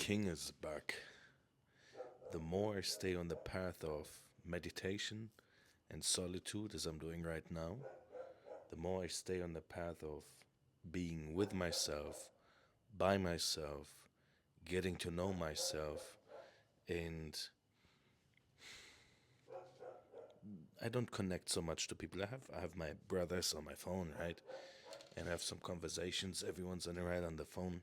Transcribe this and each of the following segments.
king is back. The more I stay on the path of meditation and solitude, as I'm doing right now, the more I stay on the path of being with myself, by myself, getting to know myself, and I don't connect so much to people. I have my brothers on my phone, right? And I have some conversations. Everyone's on the right on the phone.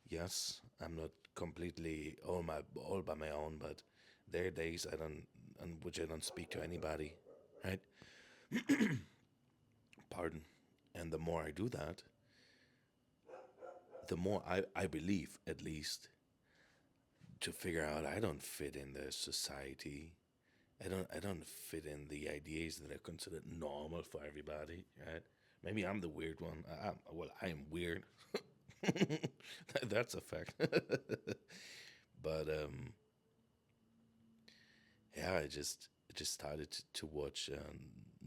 Yes, I'm not completely all by my own, but there are days I don't on which I don't speak to anybody, right? Pardon. And the more I do that, the more I believe, at least, to figure out I don't fit in the society. I don't fit in the ideas that are considered normal for everybody, right? Maybe I'm the weird one. I am weird. That's a fact. But yeah, I just started to watch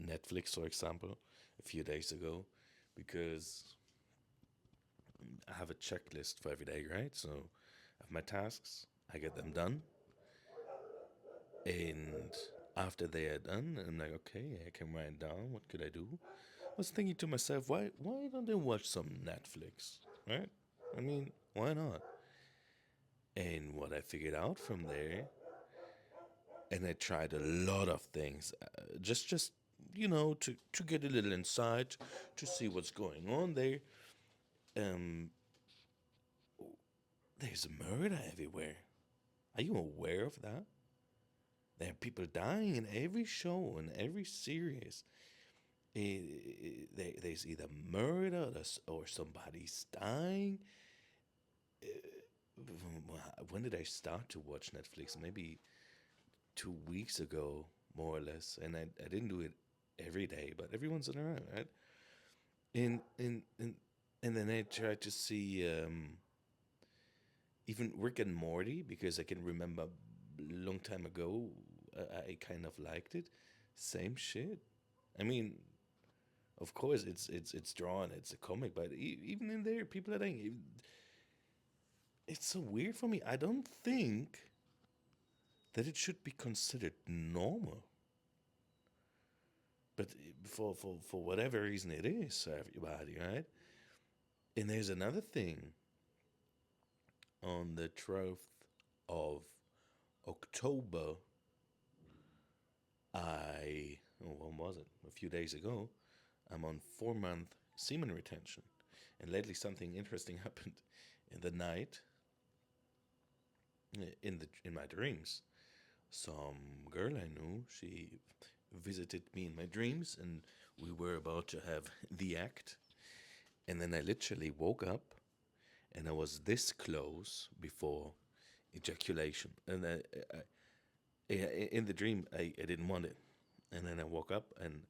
Netflix, for example, a few days ago, because I have a checklist for every day, right? So I have my tasks, I get them done, and after they are done, I'm like, okay, I can write down what could I do. I was thinking to myself, why don't I watch some Netflix, right? I mean, why not? And what I figured out from there, and I tried a lot of things, just to get a little insight, to see what's going on there. Um, there's murder everywhere. Are you aware of that? There are people dying in every show and every series. There's either murder or somebody's dying. When did I start to watch Netflix? Maybe 2 weeks ago, more or less. And I didn't do it every day, but every once in a while, right? And then I tried to see even Rick and Morty, because I can remember a long time ago I kind of liked it. Same shit. I mean, of course it's drawn, it's a comic, but even in there, people are dying. It's so weird for me. I don't think that it should be considered normal, but for whatever reason it is for everybody, right? And there's another thing. On the 12th of October, when was it? A few days ago, I'm on 4 month semen retention. And lately something interesting happened in the night, in my dreams. Some girl I knew, she visited me in my dreams, and we were about to have the act. And then I literally woke up, and I was this close before ejaculation. And in the dream, I didn't want it. And then I woke up, and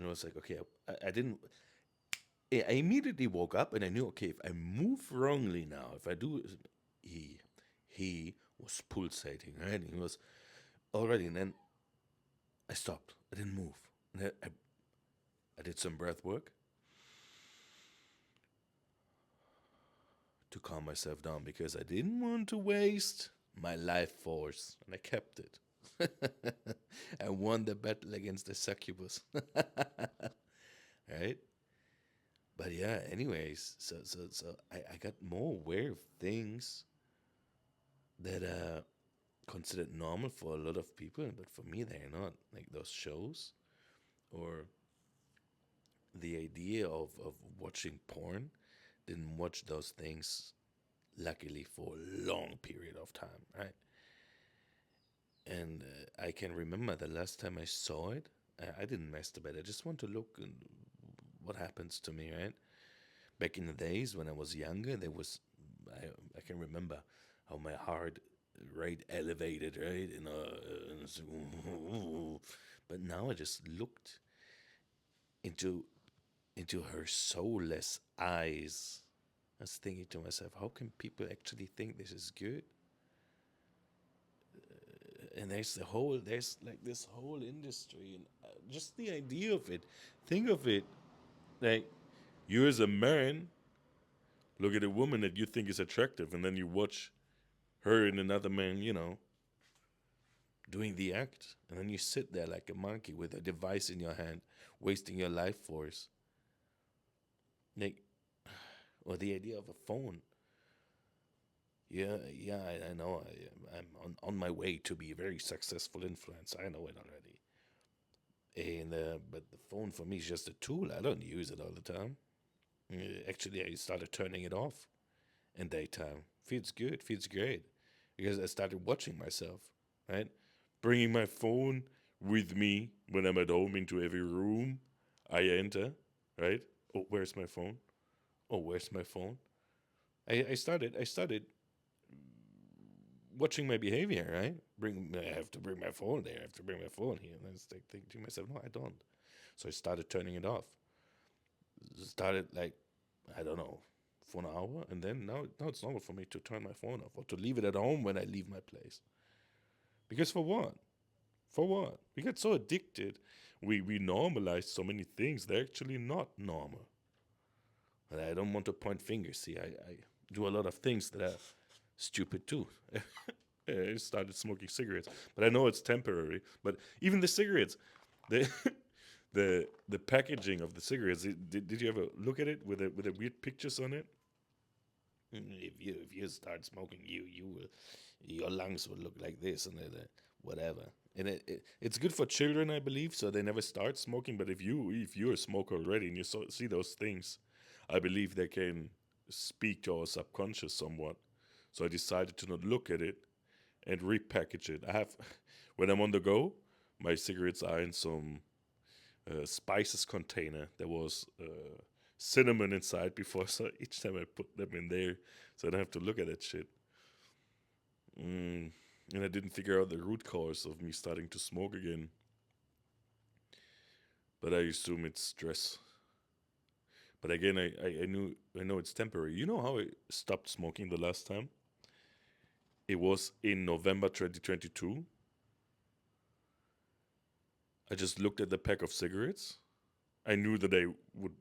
I was like, okay, I didn't. I immediately woke up, and I knew, okay, if I move wrongly now, if I do, he he was pulsating, right? He was already, and then I stopped. I didn't move. And I did some breath work to calm myself down, because I didn't want to waste my life force, and I kept it. I won the battle against the succubus, right? But yeah, anyways, so I got more aware of things that are considered normal for a lot of people, but for me they're not. Like those shows, or the idea of watching porn. Didn't watch those things, luckily, for a long period of time, right? And I can remember the last time I saw it, I didn't masturbate. I just want to look and what happens to me, right? Back in the days when I was younger, I can remember how my heart rate elevated, right? But now I just looked into her soulless eyes. I was thinking to myself, how can people actually think this is good? And there's like this whole industry, and just the idea of it. Think of it, like, you as a man look at a woman that you think is attractive, and then you watch her and another man, doing the act, and then you sit there like a monkey with a device in your hand, wasting your life force. Like, or the idea of a phone. Yeah, yeah, I know. I'm on my way to be a very successful influencer. I know it already. And but the phone for me is just a tool. I don't use it all the time. Actually, I started turning it off in daytime. Feels good. Feels great because I started watching myself. Right, bringing my phone with me when I'm at home into every room I enter. Right. Oh, where's my phone? Oh, where's my phone? I started watching my behavior, right? I have to bring my phone there. I have to bring my phone here. And I was like thinking to myself, no, I don't. So I started turning it off. Started like, I don't know, for an hour, and then now it's normal for me to turn my phone off or to leave it at home when I leave my place. Because for what? For what? We get so addicted. We normalize so many things. They're actually not normal. And I don't want to point fingers. See, I do a lot of things that are stupid too. I started smoking cigarettes, but I know it's temporary. But even the cigarettes, the the packaging of the cigarettes. Did you ever look at it with the weird pictures on it? If you start smoking, you will, your lungs will look like this and whatever. And it's good for children, I believe, so they never start smoking. But if you're a smoker already and you see those things, I believe they can speak to our subconscious somewhat. So I decided to not look at it and repackage it. I have, when I'm on the go, my cigarettes are in some spices container. There was cinnamon inside before, so each time I put them in there, so I don't have to look at that shit. Mm. And I didn't figure out the root cause of me starting to smoke again, but I assume it's stress. But again, I know it's temporary. You know how I stopped smoking the last time? It was in November 2022. I just looked at the pack of cigarettes. I knew the day would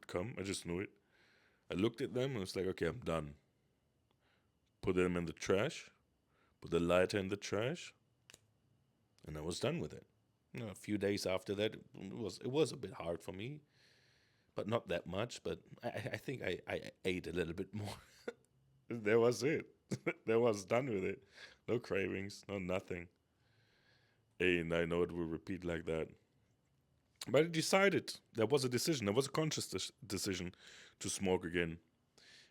come. I just knew it. I looked at them and was like, okay, I'm done. Put them in the trash, put the lighter in the trash, and I was done with it. A few days after that, it was a bit hard for me, but not that much. But I think I ate a little bit more. That was it. That was done with it. No cravings, no nothing. And I know it will repeat like that. But I decided, there was a decision, there was a conscious decision to smoke again.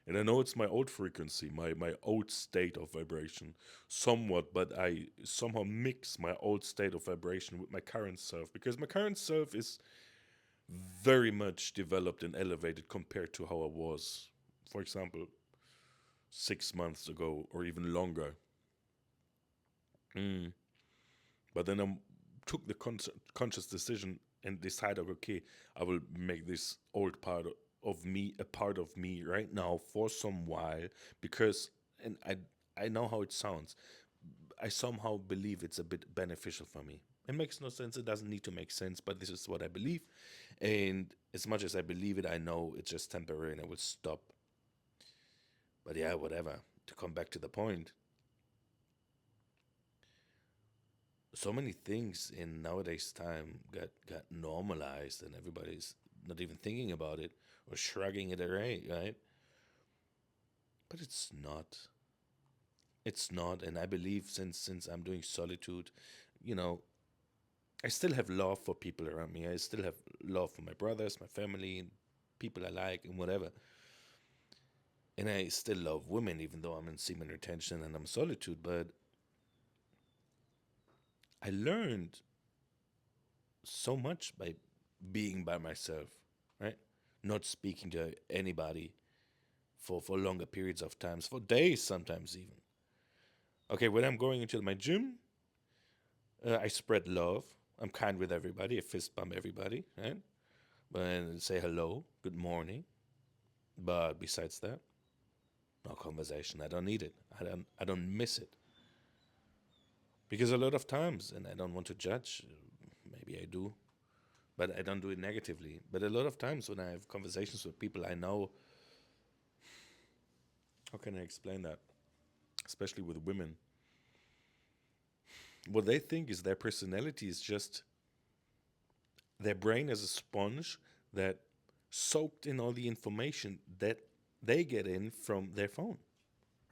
And I know it's my old frequency, my old state of vibration, somewhat, but I somehow mix my old state of vibration with my current self because my current self is very much developed and elevated compared to how I was, for example, 6 months ago or even longer. Mm. But then I took the conscious decision and decided, okay, I will make this old part of me a part of me right now for some while because, and I know how it sounds. I somehow believe it's a bit beneficial for me. It makes no sense. It doesn't need to make sense, but this is what I believe. And as much as I believe it, I know it's just temporary and I will stop. But yeah, whatever. To come back to the point, so many things in nowadays time got normalized and everybody's not even thinking about it or shrugging it away, right? But it's not, and I believe since I'm doing solitude, you know I still have love for people around me. I still have love for my brothers, my family, and people I like and whatever. And I still love women even though I'm in semen retention and I'm solitude. But I learned so much by being by myself, right? Not speaking to anybody for longer periods of times, for days sometimes even. Okay, when I'm going into my gym, I spread love. I'm kind with everybody. I fist bump everybody, right? And say hello, good morning. But besides that, no conversation. I don't need it. I don't miss it. Because a lot of times, and I don't want to judge, maybe I do, but I don't do it negatively. But a lot of times when I have conversations with people I know, how can I explain that? especially with women. What they think is their personality is just their brain as a sponge that soaked in all the information that they get in from their phone,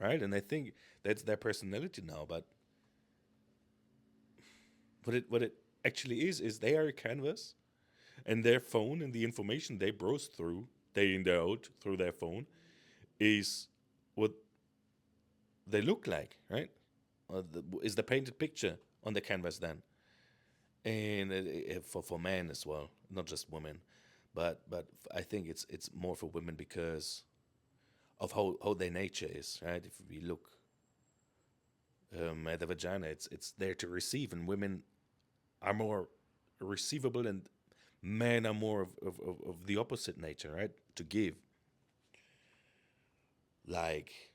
right? And I think that's their personality now. But what it actually is they are a canvas, and their phone and the information they browse through day in day out through their phone is what they look like, right? Is the painted picture on the canvas then, and for men as well, not just women, but I think it's more for women because of how their nature is, right? If we look at the vagina, it's there to receive, and women are more receivable, and men are more of the opposite nature, right? To give, like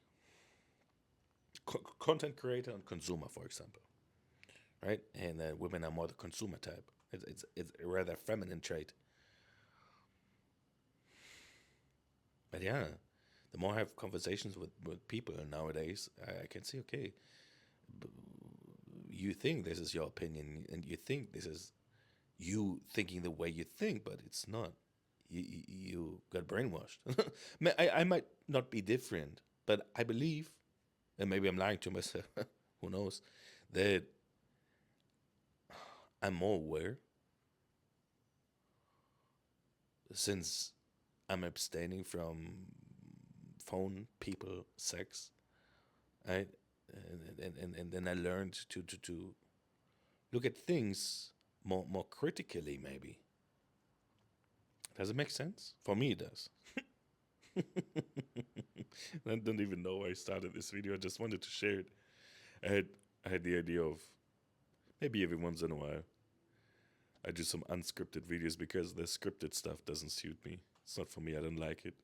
content creator and consumer, for example, right? And women are more the consumer type. It's a rather feminine trait. But yeah, the more I have conversations with people nowadays, I can see, okay, you think this is your opinion, and you think this is you thinking the way you think, but it's not. You got brainwashed. I might not be different, but I believe, and maybe I'm lying to myself, who knows, that I'm more aware since I'm abstaining from phone, people, sex. I and then I learned to look at things more critically. Maybe does it make sense? For me, it does. I don't even know why I started this video. I just wanted to share it. I had I had the idea of maybe every once in a while I do some unscripted videos because the scripted stuff doesn't suit me. It's not for me. I don't like it.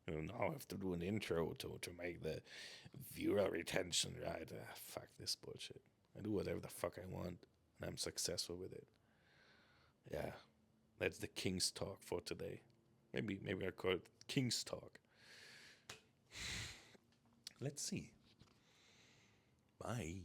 Now I have to do an intro to make the viewer retention right. Fuck this bullshit. I do whatever the fuck I want, and I'm successful with it. Yeah, that's the King's Talk for today. Maybe I call it King's Talk. Let's see. Bye.